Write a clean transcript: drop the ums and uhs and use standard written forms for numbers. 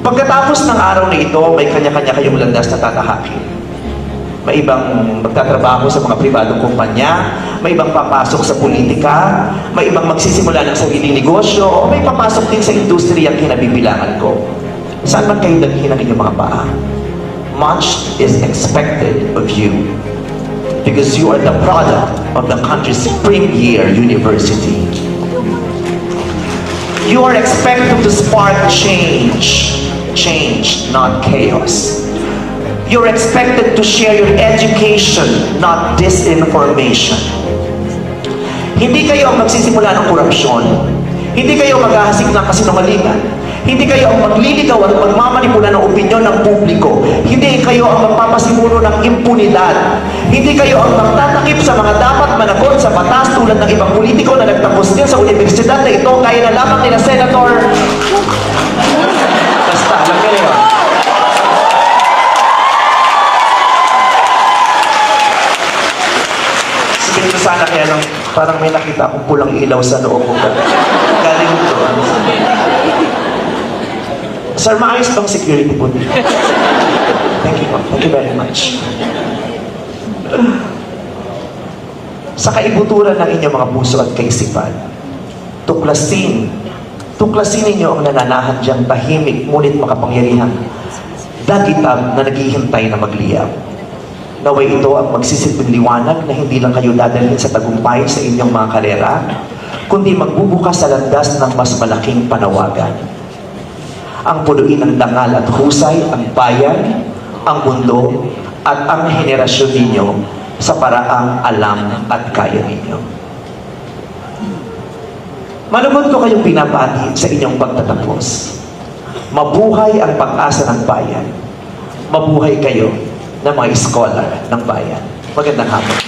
Pagkatapos ng araw na ito, may kanya-kanya kayong landas na tatahakin. May ibang magtatrabaho sa mga pribadong kumpanya, may ibang papasok sa politika, may ibang magsisimula ng sariling negosyo, o may papasok din sa industriyang kinabibilangan ko. Saan man kayo dalhin ang inyong mga paa? Much is expected of you because you are the product of the country's premier university. You are expected to spark change, not chaos. You're expected to share your education, not disinformation. Hindi kayo ang magsisimula ng korupsyon. Hindi kayo maghahasik ng kasinungalingan. Hindi kayo ang magliligaw at magmamanipula ng opinyon ng publiko. Hindi kayo ang magpapasimuno ng impunidad. Hindi kayo ang magtatakip sa mga dapat managot sa batas tulad ng ibang politiko na nagtapos din sa universidad na ito kaya na lamang nila Senator. Basta, alam nyo yun. Sabihin ko sana kaya lang, parang may nakita akong pulang ilaw sa loob ko. Galing ito. Sir, maayos bang security po dito? Thank you po. Thank you very much. Sa kaibuturan ng inyong mga puso at kaisipan, tuklasin ninyo ang nananahan diyang tahimik ngunit makapangyarihang dagitab na naghihintay na magliyab. Naway ito ang magsisilbing liwanag na hindi lang kayo dadalhin sa tagumpay sa inyong mga karera, kundi magbubukas sa landas ng mas malaking panawagan. Ang punuin ng dangal at husay, ang bayan, ang mundo, at ang henerasyon ninyo sa paraang alam at kaya ninyo. Malugod ko kayong pinapati sa inyong pagtatapos. Mabuhay ang pag-asa ng bayan. Mabuhay kayo ng mga scholar ng bayan. Magandang hapon.